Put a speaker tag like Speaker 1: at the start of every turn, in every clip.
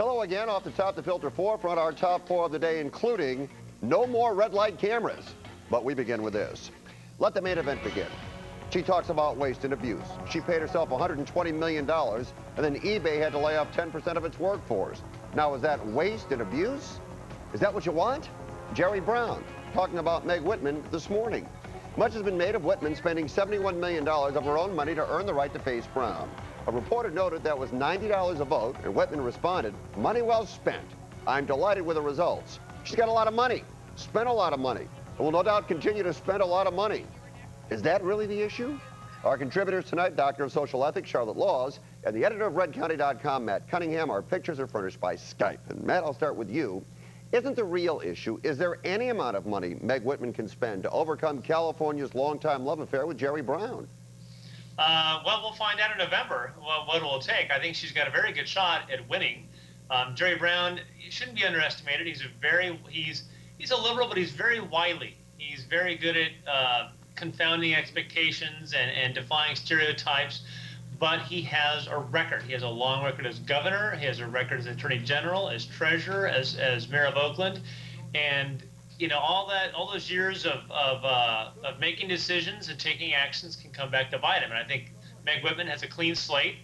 Speaker 1: Hello again. Off the top, the filter forefront, our top four of the day, including no more red light cameras. But we begin with this. Let the main event begin. She talks about waste and abuse. She paid herself $120 million, and then eBay had to lay off 10% of its workforce. Now, is that waste and abuse? Is that what you want? Jerry Brown talking about Meg Whitman this morning. Much has been made of Whitman spending $71 million of her own money to earn the right to face Brown. A reporter noted that was $90 a vote, and Whitman responded, "Money well spent. I'm delighted with the results." She's got a lot of money, spent a lot of money, and will no doubt continue to spend a lot of money. Is that really the issue? Our contributors tonight, Doctor of Social Ethics, Charlotte Laws, and the editor of RedCounty.com, Matt Cunningham. Our pictures are furnished by Skype. And Matt, I'll start with you. Isn't the real issue, is there any amount of money Meg Whitman can spend to overcome California's longtime love affair with Jerry Brown?
Speaker 2: Well, we'll find out in November what it will take. I think she's got a very good shot at winning. Jerry Brown shouldn't be underestimated. He's a liberal, but he's very wily. He's very good at confounding expectations and defying stereotypes. But he has a record. He has a long record as governor. He has a record as attorney general, as treasurer, as mayor of Oakland, and you know all those years of making decisions and taking actions can come back to bite him. And I think Meg Whitman has a clean slate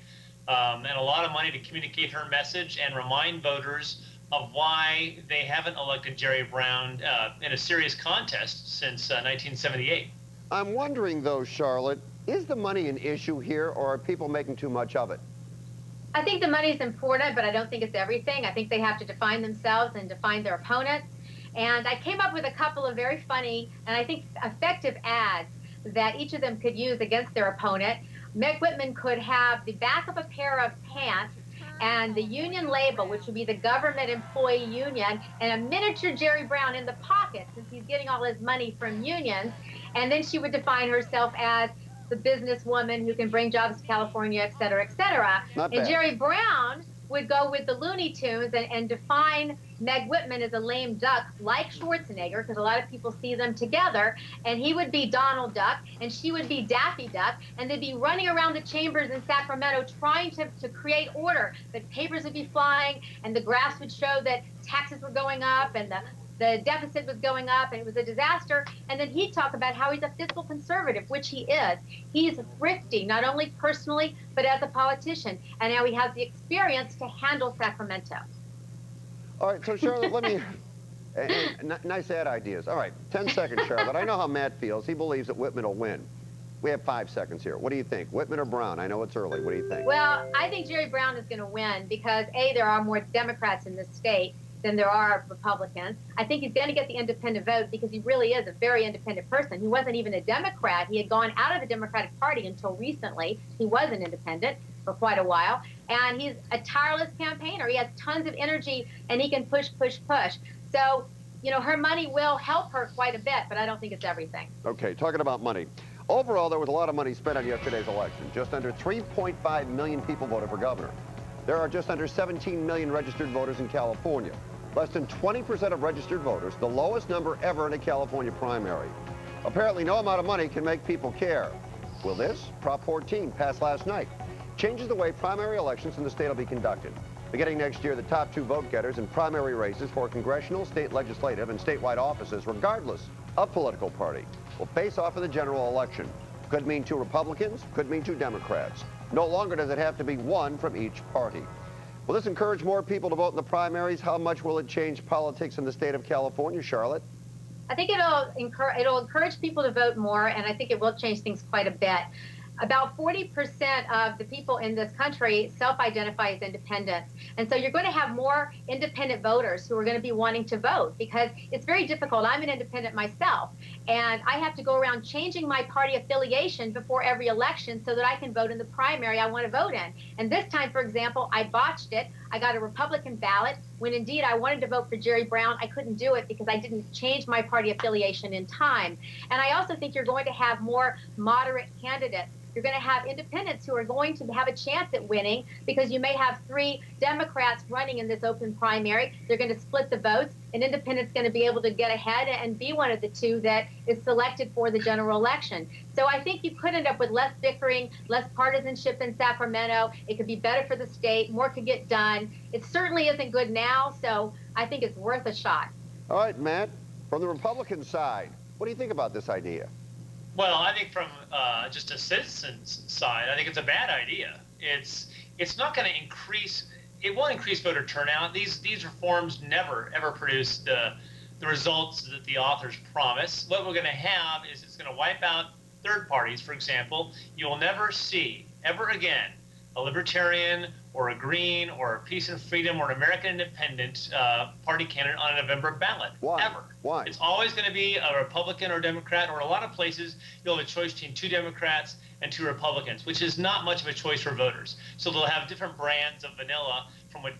Speaker 2: and a lot of money to communicate her message and remind voters of why they haven't elected Jerry Brown in a serious contest since 1978.
Speaker 1: I'm wondering, though, Charlotte, is the money an issue here, or are people making too much of it?
Speaker 3: I think the money is important, but I don't think it's everything. I think they have to define themselves and define their opponents. And I came up with a couple of very funny and I think effective ads that each of them could use against their opponent. Meg Whitman could have the back of a pair of pants and the union label, which would be the government employee union, and a miniature Jerry Brown in the pocket, since he's getting all his money from unions. And then she would define herself as the businesswoman who can bring jobs to California, et cetera, et cetera. And Jerry Brown would go with the Looney Tunes and define Meg Whitman as a lame duck, like Schwarzenegger, because a lot of people see them together. And he would be Donald Duck, and she would be Daffy Duck, and they'd be running around the chambers in Sacramento trying to create order. The papers would be flying, and the graphs would show that taxes were going up, and the deficit was going up, and it was a disaster. And then he'd talk about how he's a fiscal conservative, which he is. He's thrifty, not only personally, but as a politician. And now he has the experience to handle Sacramento.
Speaker 1: All right, so Charlotte, let me... nice ad ideas. All right, 10 seconds, Charlotte. I know how Matt feels. He believes that Whitman will win. We have 5 seconds here. What do you think? Whitman or Brown? I know it's early. What do you think?
Speaker 3: Well, I think Jerry Brown is going to win because, A, there are more Democrats in this state than there are Republicans. I think he's going to get the independent vote because he really is a very independent person. He wasn't even a Democrat. He had gone out of the Democratic Party until recently. He was an independent for quite a while. And he's a tireless campaigner. He has tons of energy, and he can push, push, push. So, you know, her money will help her quite a bit, but I don't think it's everything.
Speaker 1: Okay, talking about money. Overall, there was a lot of money spent on yesterday's election. Just under 3.5 million people voted for governor. There are just under 17 million registered voters in California. Less than 20% of registered voters, the lowest number ever in a California primary. Apparently, no amount of money can make people care. Will this, Prop 14, passed last night, changes the way primary elections in the state will be conducted. Beginning next year, the top 2 vote-getters in primary races for congressional, state legislative, and statewide offices, regardless of political party, will face off in the general election. Could mean 2 Republicans, could mean 2 Democrats. No longer does it have to be one from each party. Will this encourage more people to vote in the primaries? How much will it change politics in the state of California, Charlotte?
Speaker 3: I think it'll encourage people to vote more, and I think it will change things quite a bit. About 40% of the people in this country self-identify as independents. And so you're going to have more independent voters who are going to be wanting to vote because it's very difficult. I'm an independent myself, and I have to go around changing my party affiliation before every election so that I can vote in the primary I want to vote in. And this time, for example, I botched it. I got a Republican ballot when indeed I wanted to vote for Jerry Brown. I couldn't do it because I didn't change my party affiliation in time. And I also think you're going to have more moderate candidates. you're going to have independents who are going to have a chance at winning because you may have 3 Democrats running in this open primary. They're going to split the votes. An independent's going to be able to get ahead and be one of the 2 that is selected for the general election. So I think you could end up with less bickering, less partisanship in Sacramento. It could be better for the state. More could get done. It certainly isn't good now, so I think it's worth a shot.
Speaker 1: All right, Matt, from the Republican side, what do you think about this idea?
Speaker 2: Well, I think from just a citizen's side, I think it's a bad idea. It's not going to increase. It won't increase voter turnout. These reforms never ever produce the results that the authors promise. What we're going to have is it's going to wipe out third parties. For example, you will never see ever again a libertarian or a green or a peace and freedom or an American independent party candidate on a November ballot.
Speaker 1: Why?
Speaker 2: Ever.
Speaker 1: Why?
Speaker 2: It's always going to be a Republican or Democrat, or a lot of places you'll have a choice between 2 Democrats and 2 Republicans, which is not much of a choice for voters. So they'll have different brands of vanilla from which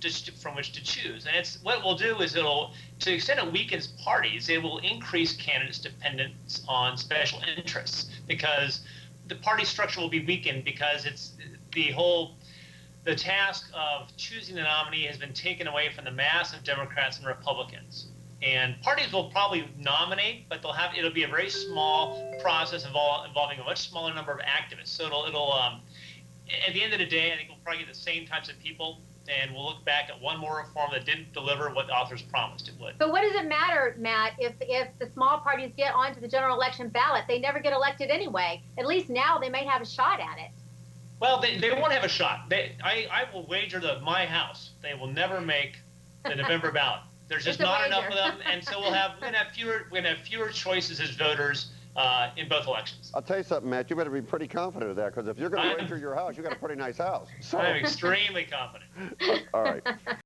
Speaker 2: to choose. And it's what it will do is it'll, to the extent it weakens parties, it will increase candidates' dependence on special interests, because the party structure will be weakened, because it's the task of choosing a nominee has been taken away from the mass of Democrats and Republicans. And parties will probably nominate, but it'll be a very small process involving a much smaller number of activists. So it'll at the end of the day, I think we'll probably get the same types of people, and we'll look back at one more reform that didn't deliver what the authors promised it would.
Speaker 3: But what does it matter, Matt, if the small parties get onto the general election ballot? They never get elected anyway. At least now they may have a shot at it.
Speaker 2: Well, they won't have a shot. I will wager my house they will never make the November ballot. There's just not enough of them, and so we're gonna have fewer choices as voters in both elections.
Speaker 1: I'll tell you something, Matt. You better be pretty confident of that, because if you're going to wager your house, you got a pretty nice house. So.
Speaker 2: I'm extremely confident.
Speaker 1: All right.